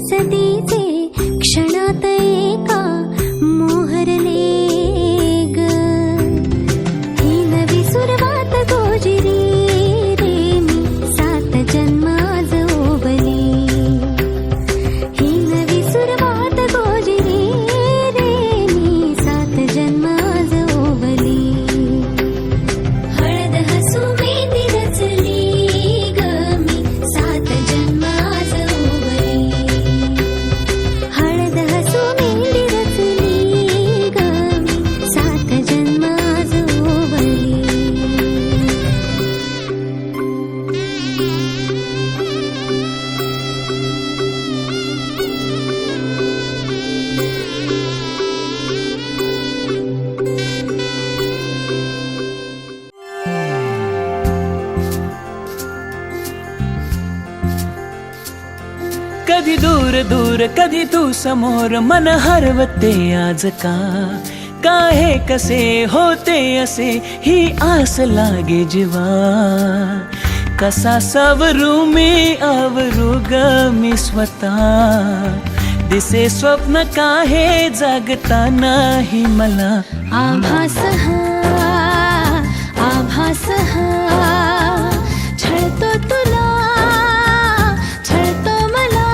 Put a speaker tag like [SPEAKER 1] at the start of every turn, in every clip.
[SPEAKER 1] सतीचे क्षणात एका मोहरले ग। ही नवी सुरुवात गोजिरी रे मी 7 जन्म आज ओवली। ही नवी सुरुवात गोजिरी रे मी 7 जन्म आज ओवली। हळद हसू मेहंदी रचली ग मी 7 जन्म आज ओवली। हळद हसू मेहंदी रचली ग मी 7 जन्म आज ओवली।
[SPEAKER 2] कधी दूर दूर कधी तू समोर मन हरवते आज का हे कसे होते असे ही आस लागे जीवा। कसा सावरू मी आवरू ग मी स्वतः दिसे स्वप्न काहे जागता नाही मला।
[SPEAKER 1] आभास हा छळतो तुला छळतो मला।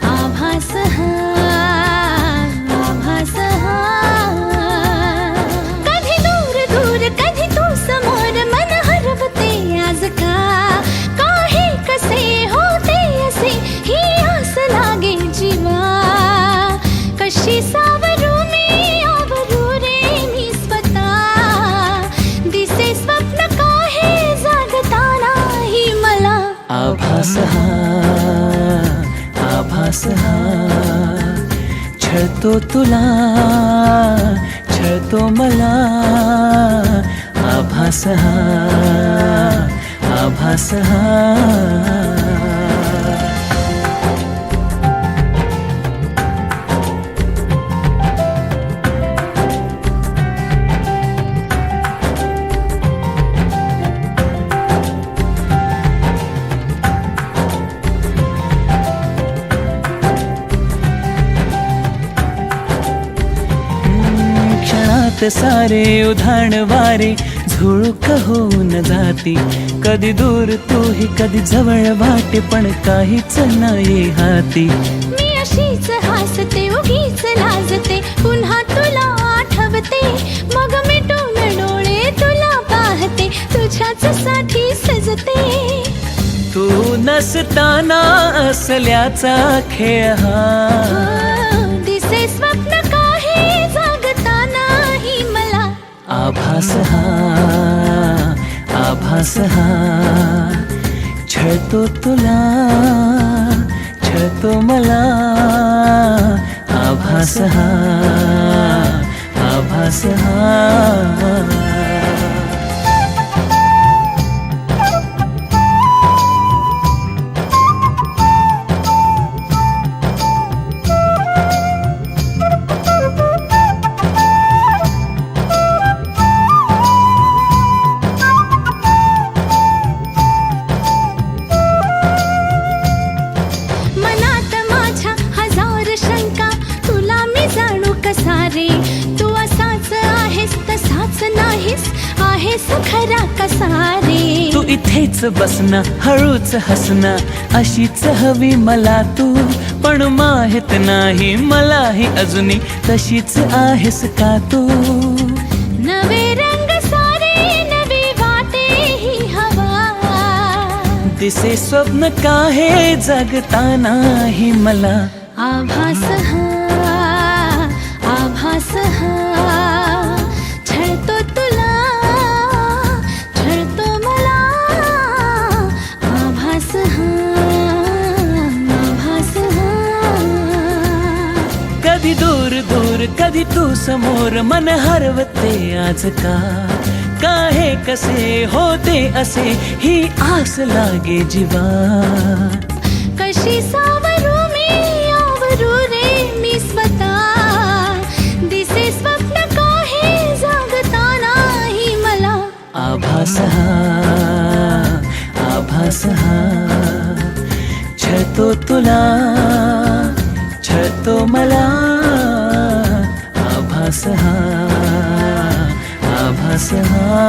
[SPEAKER 1] आभास हा कधी दूर दूर कधी तू समोर मन हरवते आज का हे कसे होते असे ही आस लागे जीवा। कशी सावरू मी आवरू रे मी स्वतः दिसे स्वप्न काहे जागता नाही मला।
[SPEAKER 2] आभास हा छळतो तुला छळतो मला। आभास हा क्षणात सारे उधाण वारे झुळूक होऊन जाती। कधी दूर तूही कधी जवळ वाटे पण काहीच नाही हाती।
[SPEAKER 1] मी अशीच हसते उगीच लाजते पुन्हा तुला आठवते मग मिटून डोळे तुला पाहते तुझ्याच साठी सजते।
[SPEAKER 2] तू नसताना असल्याचा खेळ हा
[SPEAKER 1] दिसे स्वप्न काहे जागता नाही मला।
[SPEAKER 2] आभास हा छळतो तुला छळतो मला। आभास हा
[SPEAKER 1] मनात माझ्या हजार शंका तुला मी जाणू कसा रे। तू असाच आहेस तसाच नाहीस आहेस खरा कसा रे।
[SPEAKER 2] तू इथेच बसना हळूच हसना अशीच हवी मला तू पण माहित नाही मलाही अजूनही तशीच आहेस का तू।
[SPEAKER 1] नवे रंग सारे नवी वाटे ही हवा
[SPEAKER 2] दिसे स्वप्न काहे जगता नाही मला।
[SPEAKER 1] आभास हा छळतो तुला छळतो मला। आभास हा
[SPEAKER 2] कधी दूर दूर कधी तू समोर मन हरवते आज का हे कसे होते असे ही आस लागे जीवा।
[SPEAKER 1] कशी सावरू मी आवरू रे मी स्वतः दिसे स्वप्न काहे जागता नाही मला।
[SPEAKER 2] आभास हा छळतो तुला, छळतो मला, आभास हा, आभास हा.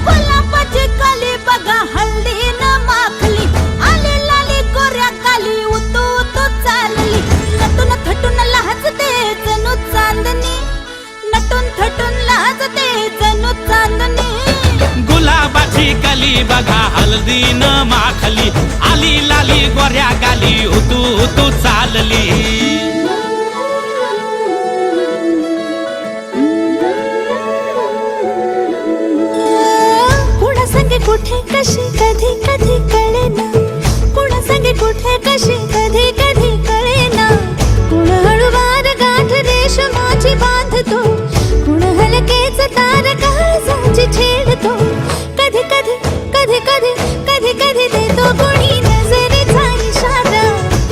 [SPEAKER 1] गुलाबाची कली बघा हल्दी न माखली, आली लाली गोऱ्या काली उतू उतू चालली. नटून थटून लाजते जणू चांदणी, नटून थटून लाजते जणू चांदणी.
[SPEAKER 3] गुलाबाची कली बघा हल्दी न माखली, आली लाली गोऱ्या गाली उतू उतू चालली.
[SPEAKER 1] कुठे कशी कधी कधी कळेना, कुणा संगे कुठे कशी कधी कधी कळेना. कुण हळूवार गाठ रेशमाची बांधतो, कुण हलकेच तार काळजाची छेडतो. कधी कधी कधी कधी कधी कधी देतो कुणी नजरेचा इशारा,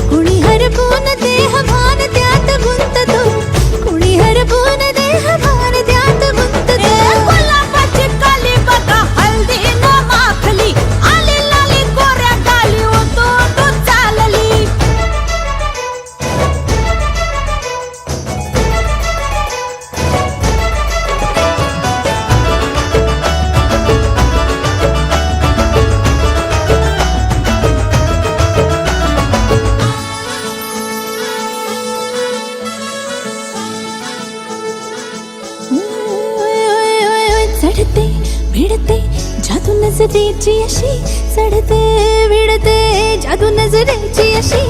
[SPEAKER 1] कुणी हरपून देह भान त्यात गुंततो, कुणी हरपून देह भान त्यात गुंततो. गुलाबाची कली बघा हल्दी न माखली, आली लाली गोऱ्या गाली उतू उतू चालली. चढते भिडते जादू नजरेची अशी, चढते भिडते जादू नजरेची अशी.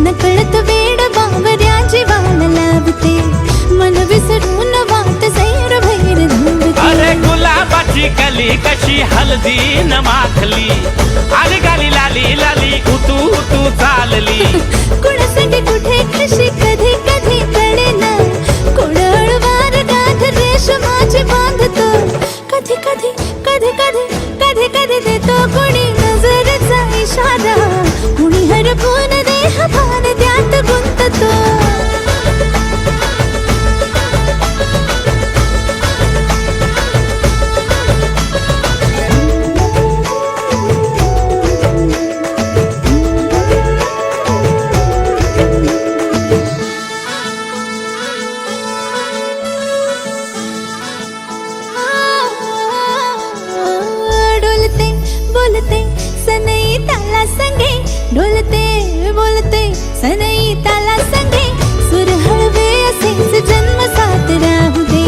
[SPEAKER 1] नकळत वेड बावऱ्याची वाण लावते, मन विसरून वाट सैर भैर धुवते.
[SPEAKER 3] अरे गुलाबाची कली कशी हल्दी न माखली, आली गाली लाली लाली उतू उतू चालली.
[SPEAKER 1] कुणासाठी कुठे कशी कधी कधी कळेना, कोण हळूवार गाठ रेशमाची बांधतो. कधी कधी कधी कधी कधी कधी देतो कुणी नजरेचा इशारा, कुणी हरपून देह भान त्यात गुंततो. डोलते बोलते सनई ताला संगे, डोलते बोलते सनई ताला संगे. सुर हळवे असेच जन्म साथ राहू दे,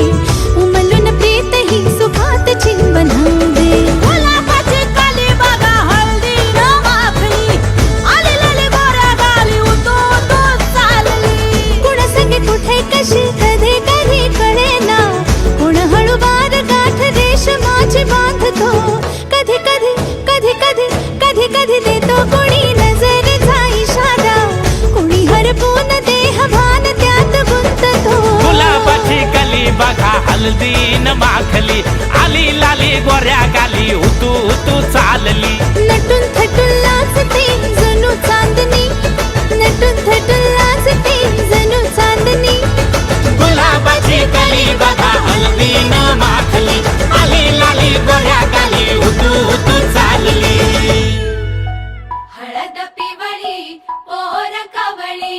[SPEAKER 1] उमलून प्रीत ही सुखात चिंबन होऊ दे. गुलाबाची कली बघा हल्दी न माखली, आली लाली गोऱ्या गाली उतू उतू चालली. कुणा संगे कुठे कशी कधी कधी कळेना, कुण हळूवार गाठ रेशमाची बांधतो. कधी कधी कधी कधी कधी कधी देतो कुणी नजरेचा इशारा, कुणी हरपून देह भान त्यात गुंततो.
[SPEAKER 3] गुलाबाची कली बघा हल्दी न माखली, आली लाली गोऱ्या गाली उतू उतू चालली.
[SPEAKER 1] नटून थटून लाजते जणू चांदणी, नटून थटून लाजते जणू चांदणी.
[SPEAKER 3] गुलाबाची कली बघा हल्दी न माखली, आली लाली गोऱ्या गाली उतू उतू चालली.
[SPEAKER 4] हळद पिवळी पोर कवळी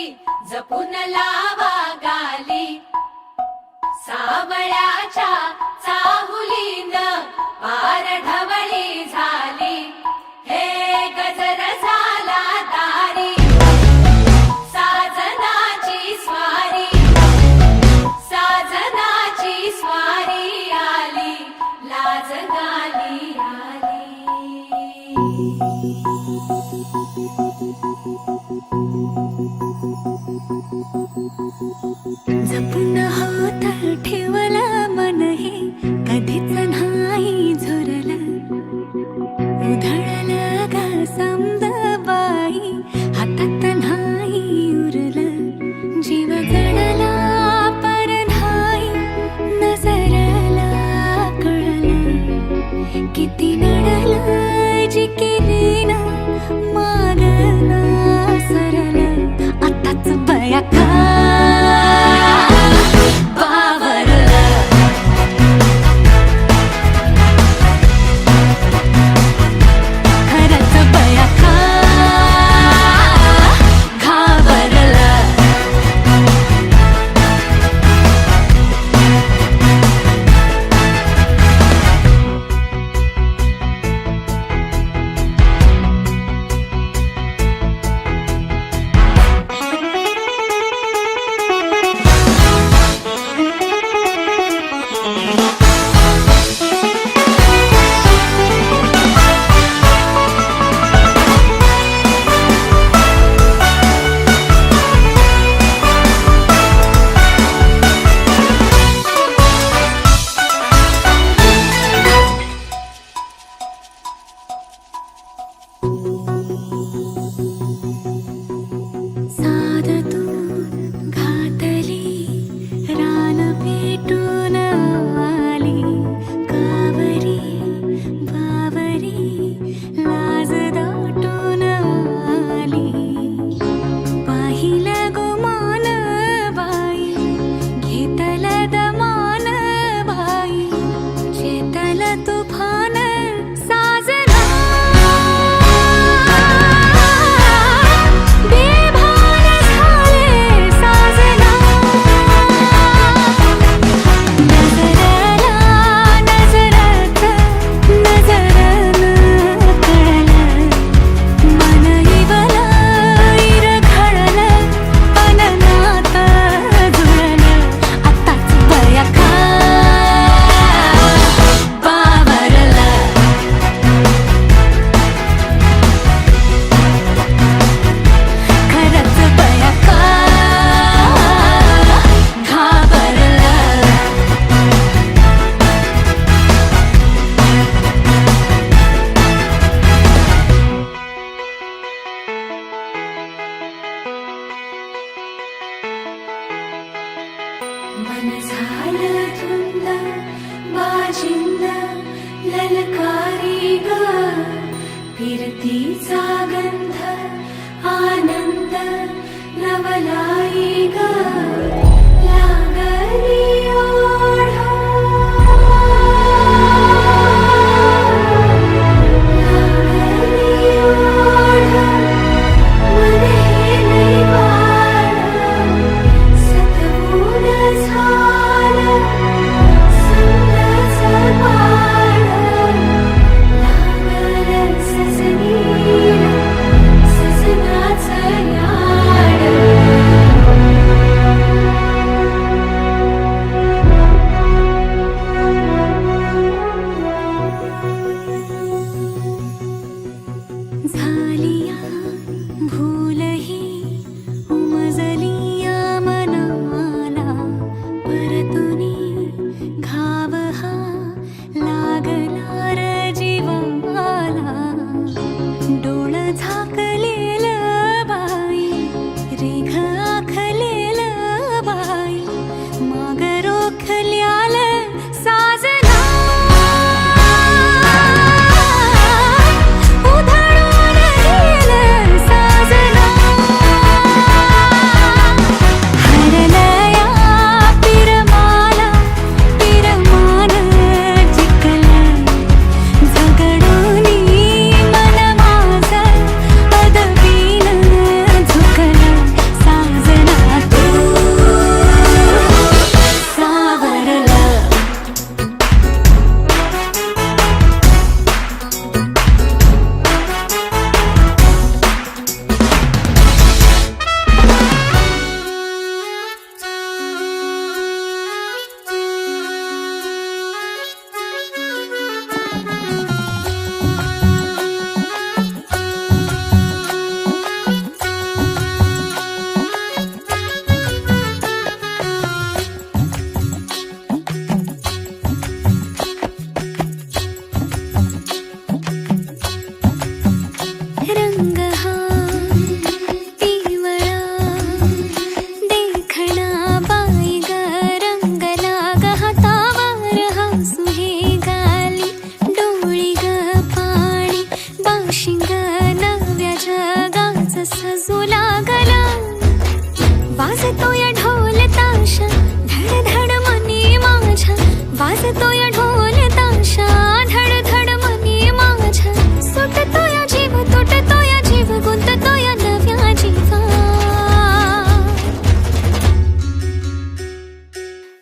[SPEAKER 4] जपून लावा गाली, सावळ्याच्या चाहुलीन पार ढवळी झाली. हे गजर झाला दारी, साजनाची स्वारी, साजनाची स्वारी आली, लाज गाली आली.
[SPEAKER 1] जपून हात ठेवला मन हे कधीच नाही झुरलं.
[SPEAKER 4] झालं धुंद बाजिंद ललकारी ग फिरतीचा गंध आनंद नवलाई ग लागली ओढ लागली ओढ मन हे लई वाढ सतवून झालं समजाचं पाड लागलं सजनीला सजनाचं याड झालिया भूलही उमजलिया मनाला परतुनी घाव हा लागला र जीवाला डोळ झाकलेल बाई रेघ आखलेल बाई माग रोखल्याल साजना उधळून गेलं साजना हरलया पिरमाला पिरमान जिंकलं झगडूनी मन माझं पदवीन झुकलं साजना तू सावरलं रंग हा पिवळा देखणा बाई ग रंगला ग हातावर हसू हे गाली डोळी ग पाणी बाशिंग नव्या जगाचं सजू लागला वाजतोय ढोल ताशा धड धड मनी माझ्या वाजतोय ढोल ताशा धड धड मनी माझ्या सुटतोय जीव तुटतोय जीव गुंततोय नव्या जीवा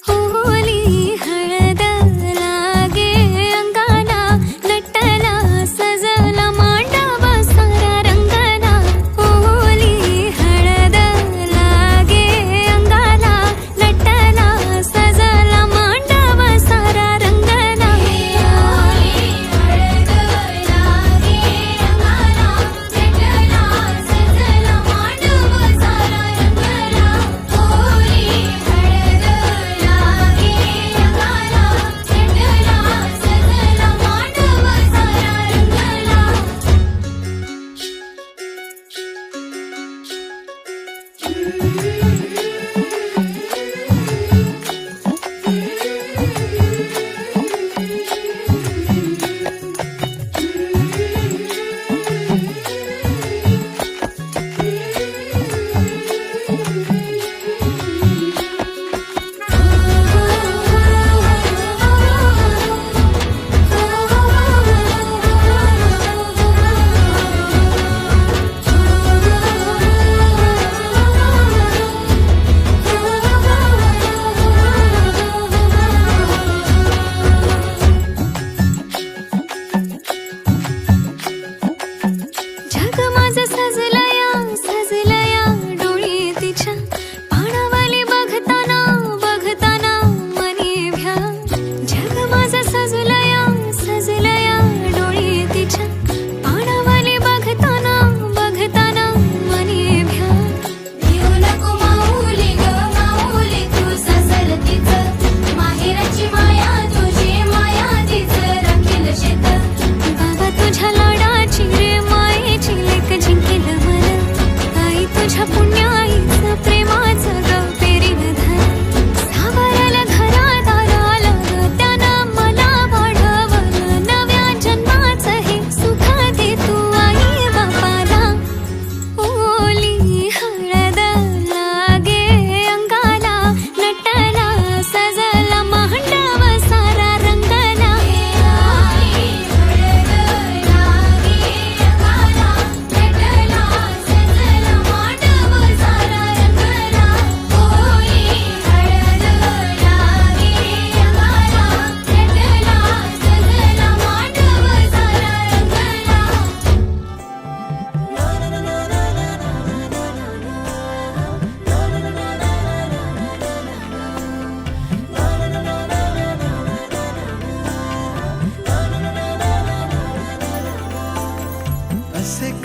[SPEAKER 4] होली हळद लागे अंगाला नटला सजला मांडवा सारा रंगला होली हळद लागे अंगाला नटला सजला मांडवा सारा रंगला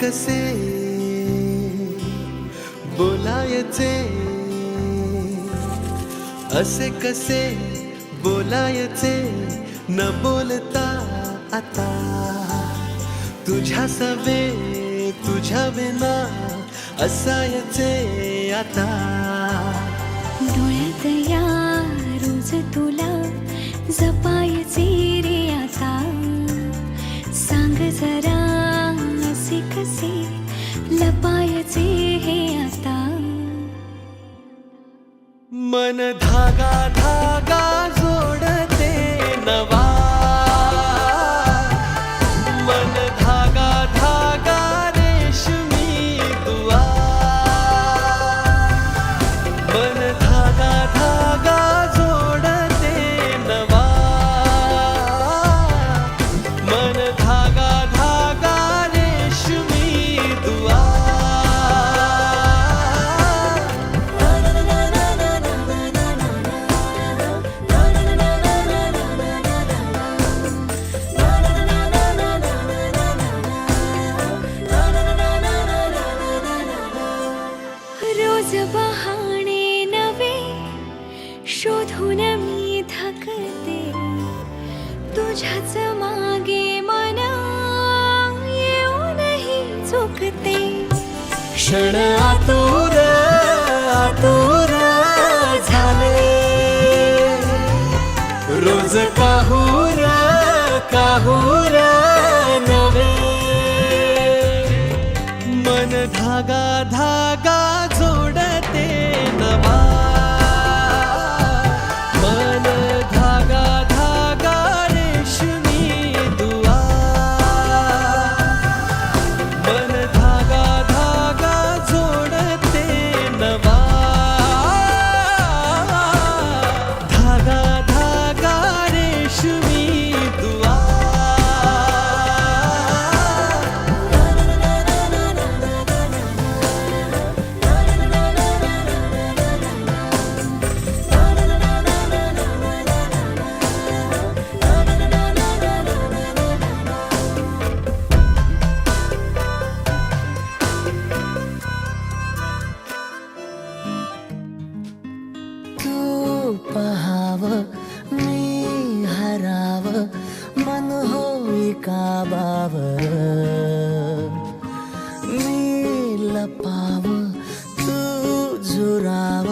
[SPEAKER 5] कसे बोलायचे, असे कसे बोलायचे न बोलता आता, तुझ्या सवे तुझ्या विना असायचे आता.
[SPEAKER 4] डोळ्यात या रोज तुला जपायचे रे आता, सांग जरा असे कसे लपायचे हे आता.
[SPEAKER 5] मन धागा धागा जोडते नवा, मन धागा धागा रेशमी दुआ, मन धागा धागा जोडते नवा, मन धागा धागा रेशमी दुआ.
[SPEAKER 4] रोज बहाणे नवे शोधून मी थकते, तुझ्याच मागे मन येऊनही चुकते.
[SPEAKER 5] क्षण आतुर आतुर झाले, रोज काहूर काहूर नवे, मन धागा धागा जोडते नवा, मन धागा धागा रेशमी दुआ, मन धागा धागा जोडते नवा, धागा धागा रेशमी दुआ. तू पहाव मी हराव, मन होई काबावर, मी लपाव तू झुराव,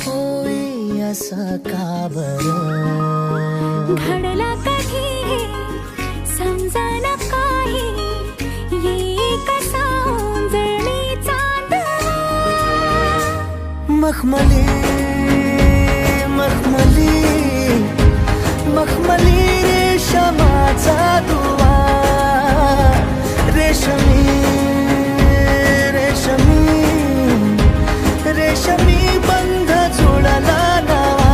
[SPEAKER 5] होई असं का बरं.
[SPEAKER 4] घडला कधी समजना काही, ये कसा उंजळी चांदवा.
[SPEAKER 5] मखमली मखमली मखमली रेशमाचा दुवा, रेशमी रेशमी रेशमी बंध जुळला नवा.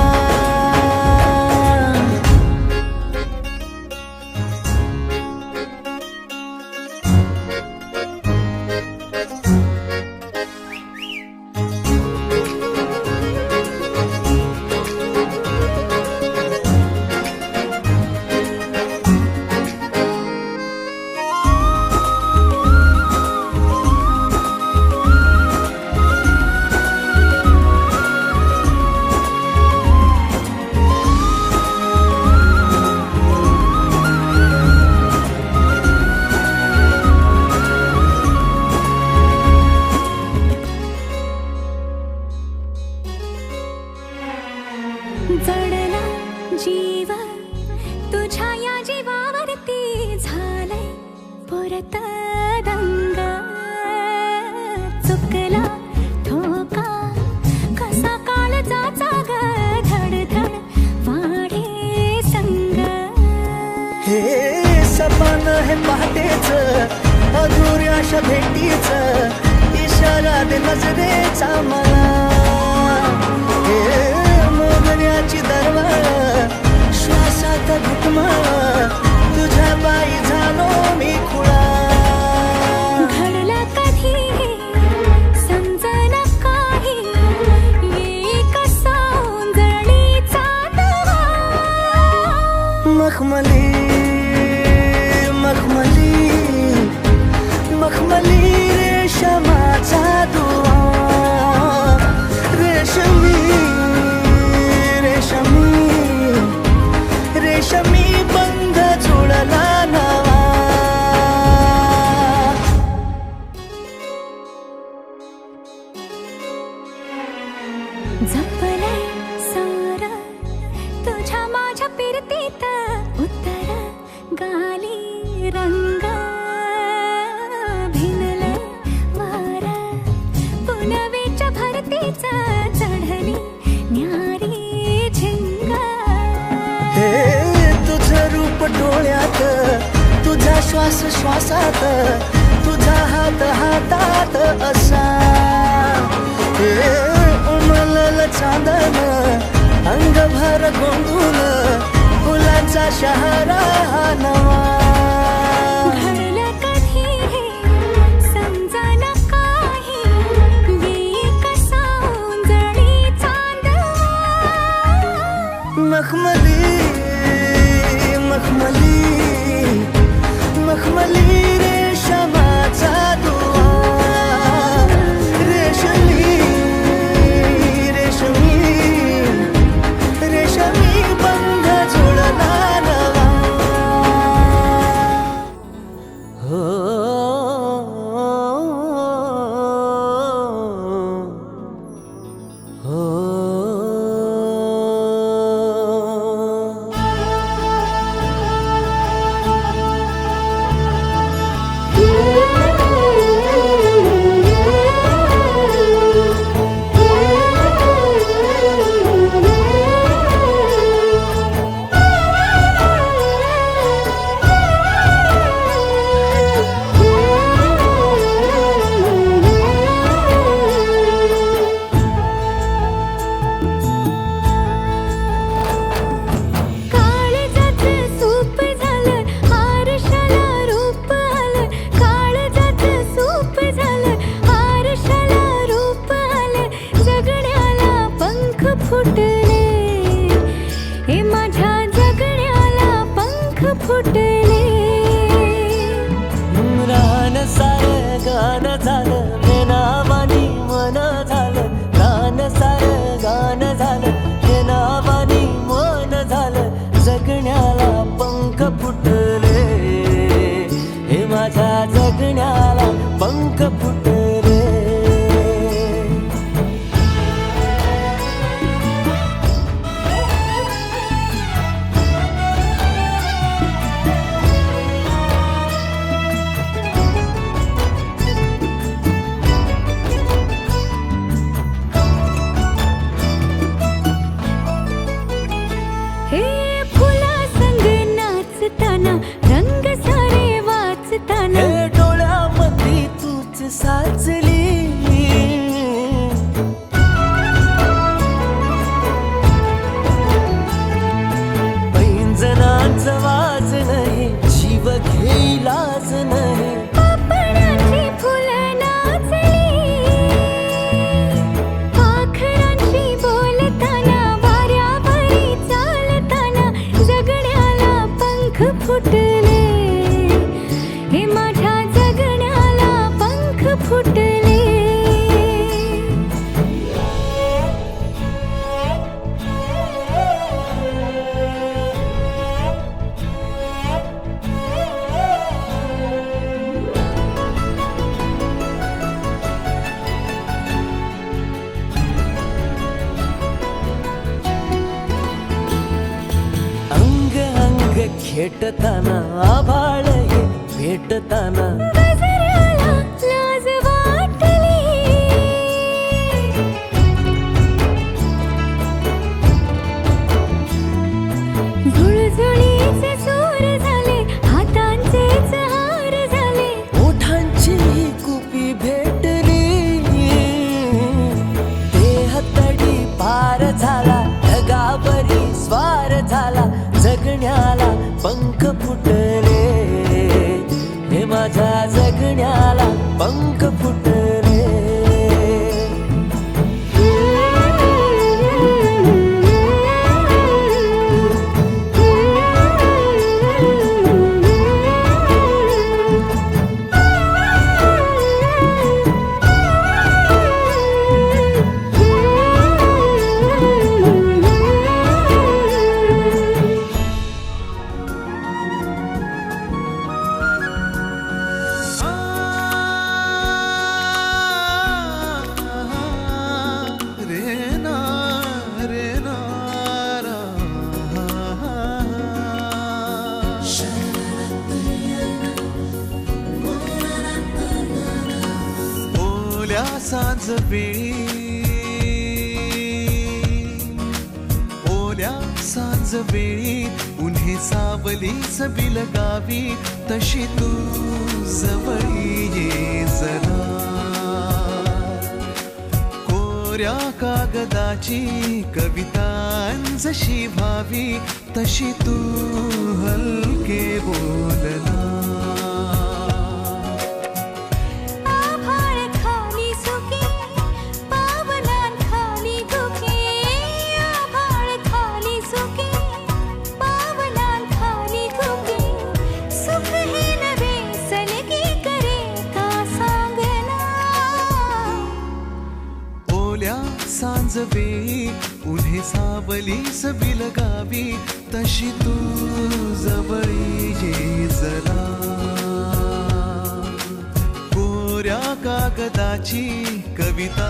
[SPEAKER 4] जडला जीव तुझ्या या जीवावरती झालंय परत दंग. चुकला ठोका कसा काळजाचा ग, धडधड वाढे संग.
[SPEAKER 5] हे सपन हे पहाटेच अधुऱ्याशा भेटीच, इशारा दे नजरेचा मला. हे मोगऱ्याची दरवळ श्वासात घुटमळ, तुझ्या पायी झालो मी खुळा.
[SPEAKER 4] घडला कधी समजना काही, ये कसा उंजळी चांदवा.
[SPEAKER 5] मखमली मखमली मखमली मखमली रेशमाचा दुवा रेशमी रेशमी रेशमी बंध जुळला नवा
[SPEAKER 4] जपलंय सार तुझ्या माझ्या पिरतीत उत्तर गाली रंग भिनलंय वार पुनवेच्या भरतीच चढली न्यारी झिंग
[SPEAKER 5] हे तुझं रूप डोळ्यात तुझा श्वास श्वासात तुझा हात हातात असा हे उमलल चांदन अंगभर गोंधून फुलांचा शहरा हा नवा
[SPEAKER 4] घडलं कधी हे समजना काही येई कसा उंजळी चांदवा
[SPEAKER 5] मखमली मखमली मखमली रेशमाचा दुवा रेशमी रेशमी रेशमी बंध जुळला नवा
[SPEAKER 2] रान सार गान झालं मेनावानी मन झालं रान सार गान झालं मेनावानी मन झालं जगण्याला पंख फुटले हे माझ्या जगण्याला पंख फुटले
[SPEAKER 4] हे फुला संग नाचताना रंग सारे वाचताना
[SPEAKER 2] हे डोळ्यामध्ये तूच साचली पैंजणांचं वाज नाही जीव घेईलाच नाही
[SPEAKER 4] पापणाची फुलं नाचली पाखरांशी बोलताना वाऱ्यावरी चालताना जगण्याला पंख फुटले हे माझ्या जगण्याला पंख फुटले
[SPEAKER 2] अंग अंग खेटताना आभाळ हे भेटताना
[SPEAKER 4] गजऱ्याला लाज वाटली झुळझुळीचे सूर झाले हातांचेच हार झाले
[SPEAKER 2] ओठांची कुपी भेटली देह तडी पार झाला ढगावरी स्वार झाला जगण्याला पंख फुटले हे माझ्या
[SPEAKER 5] सांज वेळी ओल्या सांज वेळी उन्हे सावलीच बिलगावी तशी तू जवळी ये जरा कोऱ्या कागदाची कविता जशी व्हावी तशी तू हलके बोलना
[SPEAKER 4] आभाळ खाली सुके पावलांखाली धुके आभाळ खाली सुके पावलांखाली धुके सुख हे नवे सलगी करे का सांगना
[SPEAKER 5] ओल्या सांज वेळी उन्हे सावलीस बिलगावी तशी तू जवळी ये जरा कोऱ्या कागदाची कविता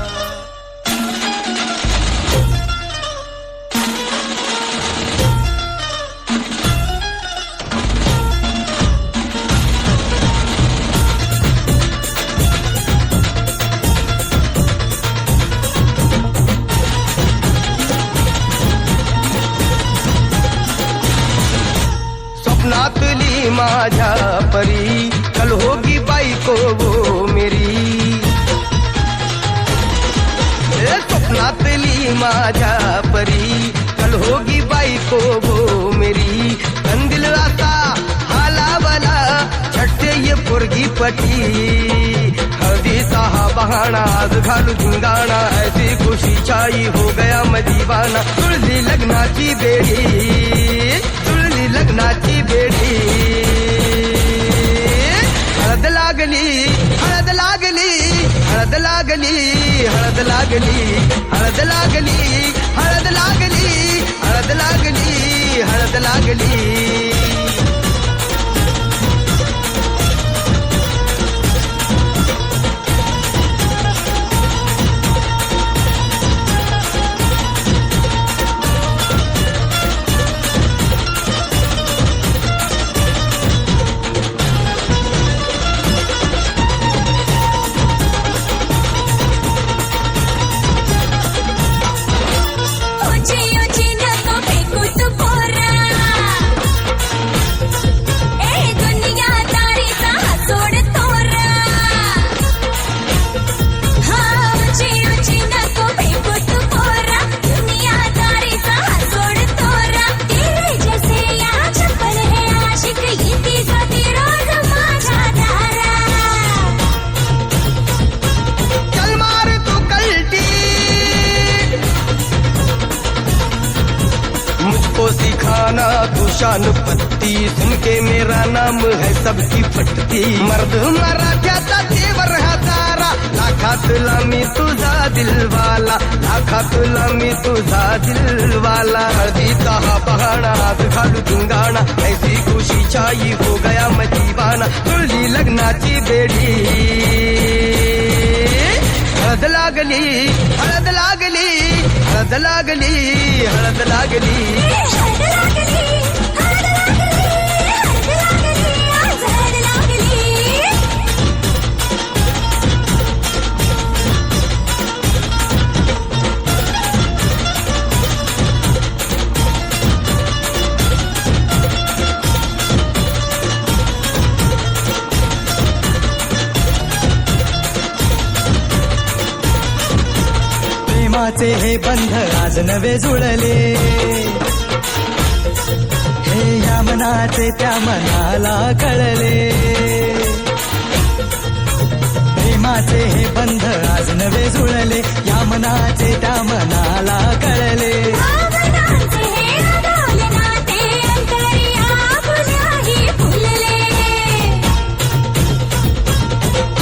[SPEAKER 6] स्वप्नातली माझ्या परी कल होगी बायको वो मेरी स्वप्नातली माझ्या परी कल होगी बायको वो मेरी कंदिल आता हालावला छट्टे ये पोरगी पटी हळदीचा हा बहाणा आज घालू धिंगाणा ऐसी खुशी छाई हो गया मैं दीवाना तुळली लग्नाची बेडी लग्नाची बेडी हळद लागली हळद लागली हळद लागली हळद लागली हळद लागली हळद लागली हळद लागली हळद लागली सिखाना तू शान पत्ती सुन के मेरा नाम है सबकी फटती मर्द मराठ्याचा देवर हजारा लाखात लामी तुझा दिलवाला लाखात लामी तुझा दिलवाला हळदीचा हा बहाणा आज घालू धिंगाणा ऐसी खुशी छाई हो गया मैं दीवाना तुळली लग्नाची बेडी हळद लागली हळद लागली हळद लागली हळद लागली
[SPEAKER 5] प्रेमाचे हे बंध आज नवे जुळले हे या मनाचे त्या मनाला कळले प्रेमाचे हे बंध आज नवे जुळले या मनाचे त्या मनाला कळले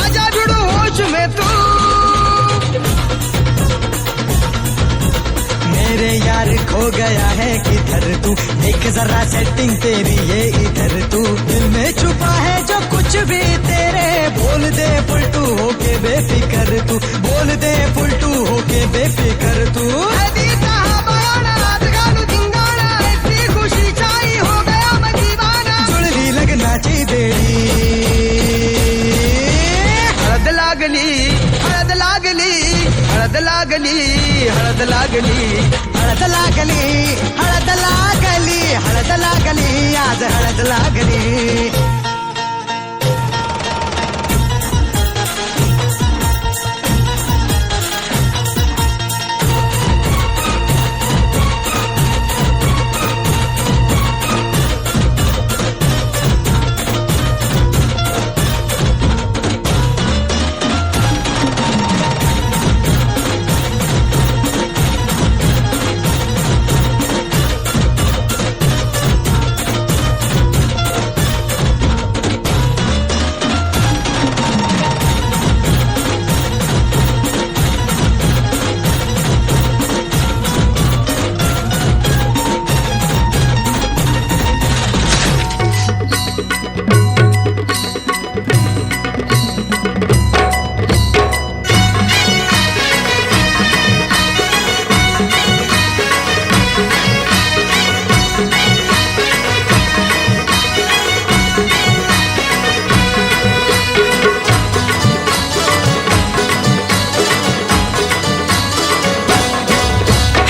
[SPEAKER 6] आजा जुड़ो होश में तू
[SPEAKER 5] मेरे यार खो गया है किधर तू देख जरा सेटिंग तेरी ये इधर तू दिल में छुपा है जो कुछ भी तेरे बोल दे फुलटू होके बेफिकर तू बोल दे फुलटू होके बेफिकर तू
[SPEAKER 6] खुशी छाई हो गया मैं दीवाना
[SPEAKER 5] जुळली लग्नाची बेडी
[SPEAKER 6] हळद लागली हळद लागली
[SPEAKER 5] लागली हळद लागली हळद लागली हळद लागली आज हळद लागली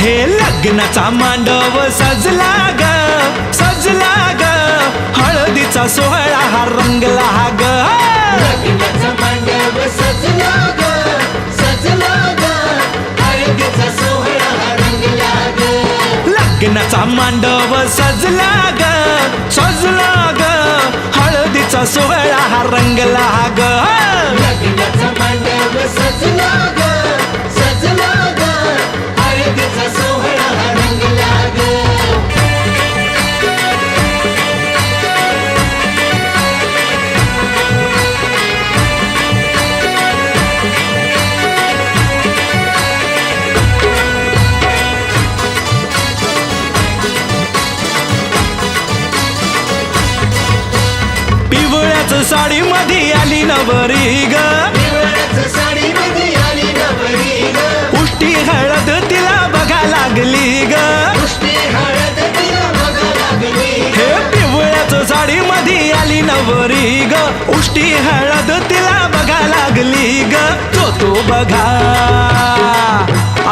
[SPEAKER 2] हे लग्नाचा मांडव सजला ग सजला ग हळदीचा सोहळा हा रंगला ग
[SPEAKER 3] लग्नाचा मांडव सजला ग सजला ग हळदीचा सोहळा हा रंगला ग
[SPEAKER 2] लग्नाचा मांडव सजला ग सजला ग हळदीचा सोहळा हा रंगला ग
[SPEAKER 3] लग्नाचा मांडव सजला ग सजला ग हळदीचा सोहळा हा रंगला ग
[SPEAKER 2] पिवळ्याच साडी मध्ये आली नवरी ग
[SPEAKER 3] पिवळ्याच साडीमध्ये आली नवरी ग
[SPEAKER 2] उष्टी हळद तिला बघा लागली ग
[SPEAKER 3] पुष्टी हळद तिला बघा लागली
[SPEAKER 2] हे पिवळ्याच साडी मध्ये आली नवरी ग उष्टी हळद तिला बघा लागली ग जो तो बघा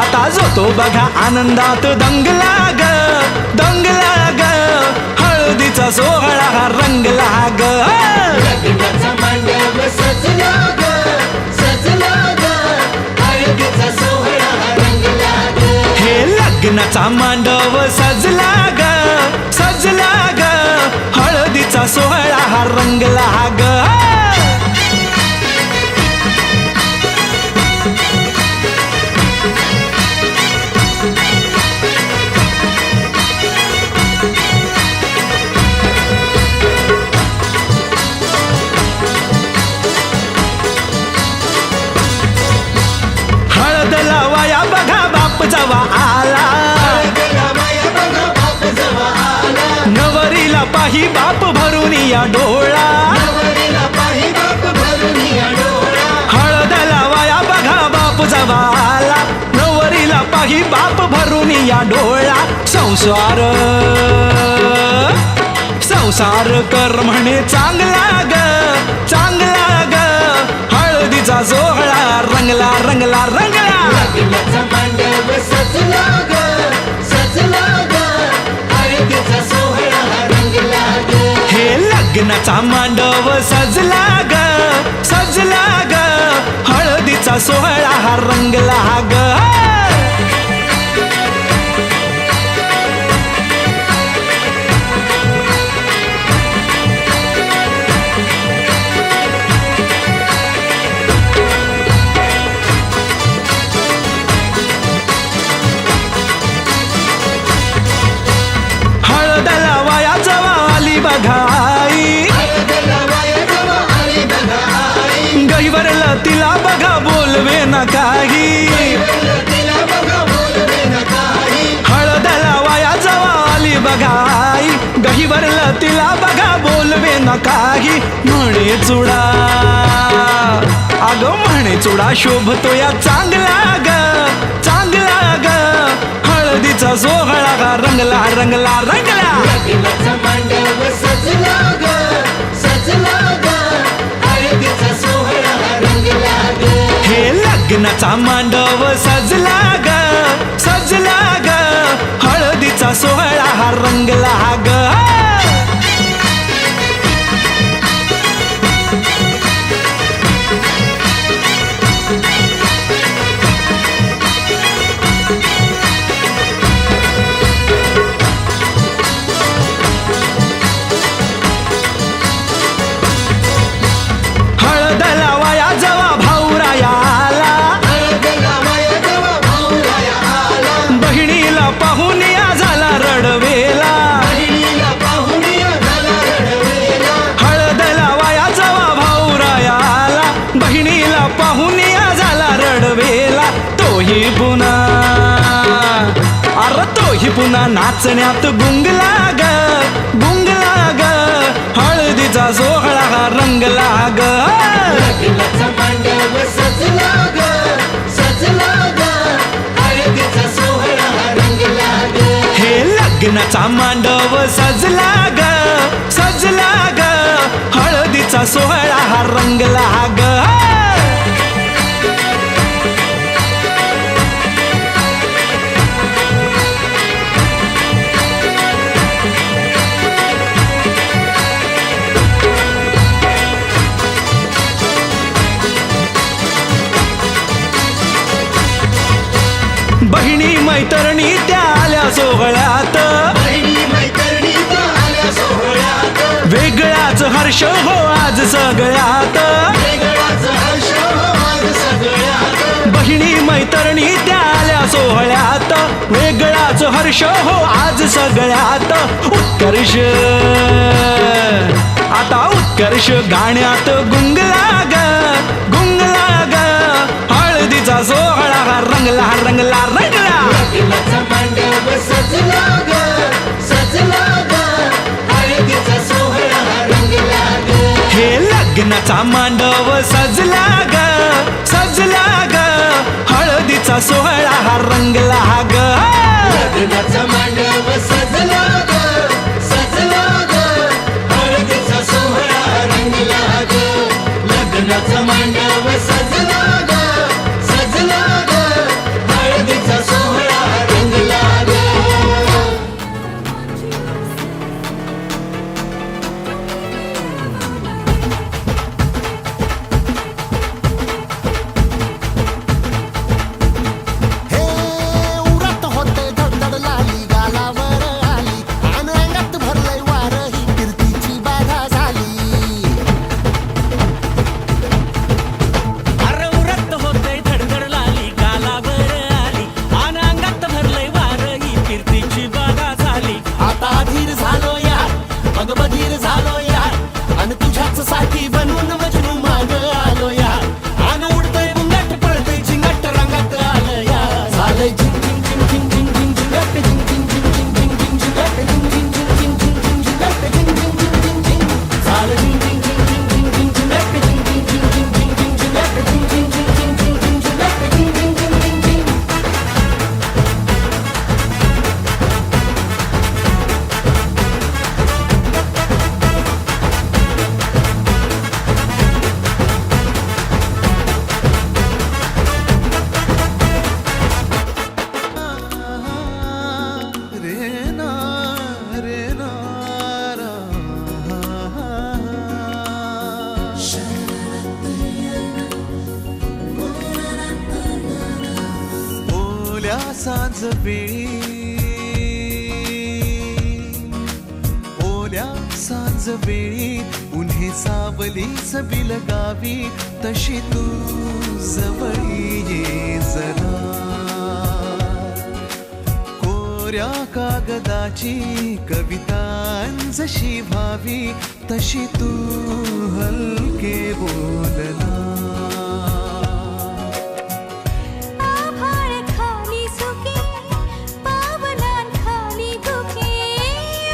[SPEAKER 2] आता जो तो बघा आनंदात दंगला ग दंगला ग हळदीचा सोहळा हा रंगला ग
[SPEAKER 3] लग्नाचा मांडव सजला ग सजला ग हळदीचा सोहळा हा रंगला ग
[SPEAKER 2] हे लग्नाचा मांडव सजला ग सजला ग हळदीचा सोहळा हा रंगला ग हळद लावाया बघा बाप जवा आला
[SPEAKER 3] हळदीला बाया बघा बाप जवा आला
[SPEAKER 2] नवरीला पाही बाप भरून या डोळा
[SPEAKER 3] नवरीला पाही बाप भरून या डोळा
[SPEAKER 2] हळद लावाया बघा बाप जवा आला नवरीला पाही बाप भरून या डोळा संसार संसार कर म्हणे चांगला ग चांगला ग हळदीचा सोहळा रंगला रंगला रंगला
[SPEAKER 3] लग्नाचा मांडव सजला ग सजला ग हळदीचा सोहळा हा रंगला ग
[SPEAKER 2] हे लग्नाचा मांडव सजला ग सजला ग हळदीचा सोहळा हा रंगला ग हळद लावाया जवा आली बघाई
[SPEAKER 3] हळदीला बाया जवा आली बघा आई
[SPEAKER 2] गहीवरला तिला बघा बोलवे न काही
[SPEAKER 3] तिला बघा बोलवे न काही
[SPEAKER 2] हळद लावाया जवा आली बघाई गहीवरला तिला बघा बोलवे न काही म्हणे चुडा अगं म्हणे चुडा शोभतो या चांगला ग चांगला ग हळदीचा सोहळा गा रंगला रंगला रंगला
[SPEAKER 3] लग्नाचा मांडव सजला ग सजला ग हळदीचा सोहळा हा रंगला ग
[SPEAKER 2] हे लग्नाचा मांडव सजला ग सजला
[SPEAKER 5] पुन्हा नाचण्यात गुंगला ग गुंगला ग हळदीचा सोहळा हा रंगला ग
[SPEAKER 3] लग्नाचा मांडव सजला ग सजला ग हळदीचा सोहळा रंगला ग
[SPEAKER 5] हे लग्नाचा मांडव सजला ग सजला ग हळदीचा सोहळा हा रंगला ग बहिणी मैत्रिणी त्या आल्या सोहळ्यात
[SPEAKER 3] बहिणी मैत्रिणी आल्या सोहळ्यात
[SPEAKER 5] वेगळाच हर्ष हो आज सगळ्यात
[SPEAKER 3] वेगळाच हर्ष आज सगळ्यात
[SPEAKER 5] बहिणी मैत्रिणी त्या आल्या सोहळ्यात वेगळाच हर्ष हो आज सगळ्यात उत्कर्ष आता उत्कर्ष गाण्यात गुंगला ग गुंगला ग हळदीचा सोहळा हा रंगला रंगला रंगला
[SPEAKER 3] लग्नाचा मांडव सजला ग सजला ग हळदीचा सोहळा रंगला ग
[SPEAKER 5] हे लग्नाचा मांडव सजला ग सजला ग हळदीचा सोहळा हा रंगला ग
[SPEAKER 3] लग्नाचा मांडव सजला ग सजला ग हळदीचा सोहळा रंगला ग लग्नाचा मांडव सजला ग सजला ग हळदीचा सोहळा रंगला ग
[SPEAKER 7] हे उरत होते धडधड लाली गालावर आली आणि अंगात भरलंय वार ही कीर्तीची बाधा झाली
[SPEAKER 2] अरे उरत होते धडधड लाली गालावर आली आणि अंगात भरलंय वार ही कीर्तीची बाधा झाली
[SPEAKER 7] आता अधीर झालो यार मग बधीर झालो यार आणि तुझ्याच साठी बनून मजनू माग आलो यार आणि उडतोय बुंगाट पळतोय झिंगाट रंगात आलं यार झालंय झिंग झिंग झिंग झिंग झिंग झिंग झिंगाट झिंग झिंग झिंग झिंग झिंग झिंग झिंगाट झिंग झिंग झिंग झिंग झिंग झिंग झिंगाट झिंग झिंग झिंग झिंग झिंग झालं झिंग झिंग झिंग झिंग झिंग झिंग झिंगाट झिंग झिंग झिंग झिंग झिंग झिंग झिंगाट झिंग झिंग झिंग झिंग झिंग झिंग झिंगाट झिंग झिंग झिंग झिंग झिंग
[SPEAKER 8] ओल्या सांज वेळी ओल्या सांज वेळी उन्हे सावलीच बिलगावी तशी तू जवळी ये जरा कोऱ्या कागदाची कवितांजशी भावी तशी तू हलके बोलना
[SPEAKER 4] आभाळ खाली सुके पावलांखाली धुके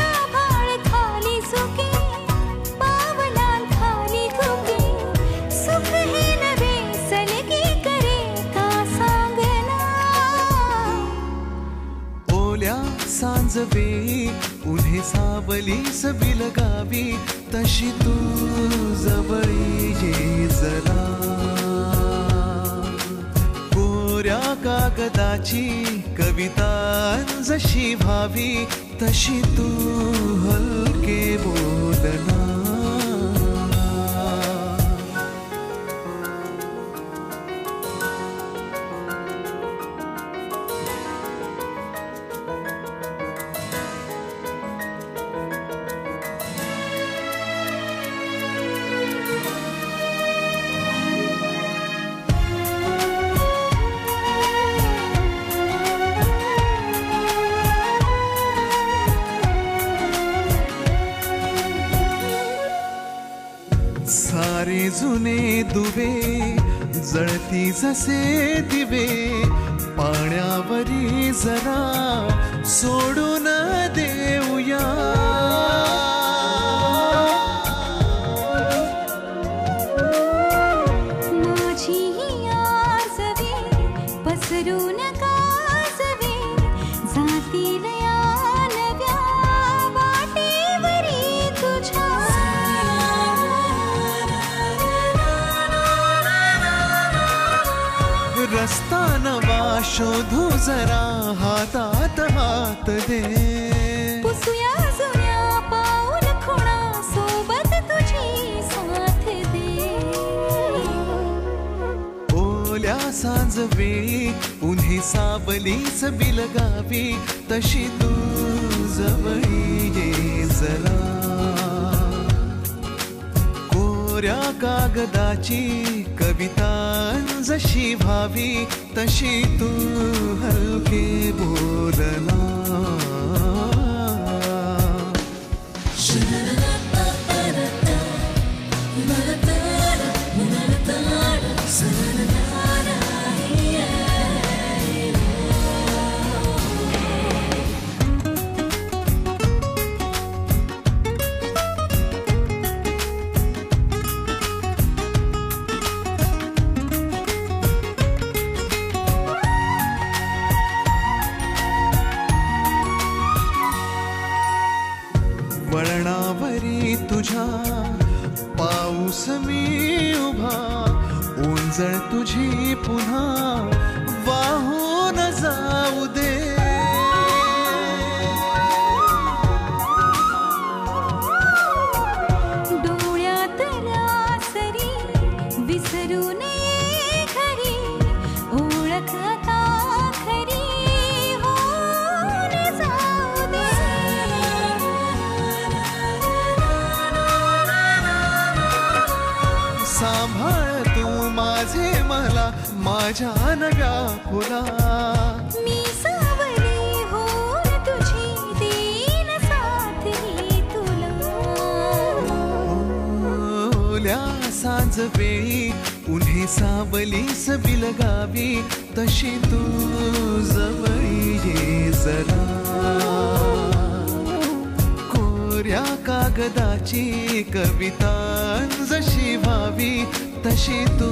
[SPEAKER 4] आभाळ खाली सुके पावलांखाली धुके सुख हे नवे सलगी करे का सांगना
[SPEAKER 8] ओल्या सांज वेळी उन्हे सावलीस बिलगावी तशी तू जवळी ये जरा कोऱ्या कागदाची कवितांजशी भावी तशी तू हलके बोलना सारे जुने दुवे जळती जसे दिवे पाण्यावरी जरा सोडून देऊया
[SPEAKER 4] माझी ही आसवे पसरून काजवे जातील या नव्या वाटेवरी तुझ्या
[SPEAKER 8] रस्ता नवा शोधू जरा हातात हात दे
[SPEAKER 4] पुसूया जुन्या पाऊल खुणा सोबत तुझी साथ दे
[SPEAKER 8] ओल्या सांज वेळी उन्ही सावलीच बिलगावी तशी तू जवळी ये जरा कोऱ्या कागदाची कविता जशी व्हावी तशी तू हलके बोलना वळणावरी तुझ्या पाऊस मी उभा ओंजळ तुझी पुन्हा वाहून जाऊ दे
[SPEAKER 4] डोळ्यात रासरी विसरू नये घरी ओळख आता खरी होऊन जाऊ दे
[SPEAKER 8] सांभाळ तू माझे मला माझ्या नव्या फुला
[SPEAKER 4] मी सावली होऊन तुझी देईन साथ ही तुला
[SPEAKER 8] ओल्या सांज वेळी उन्ही सावलीस बिलगावी तशी तू जवळी ये जरा कोऱ्या कागदाची कविता जशी व्हावी तशी तू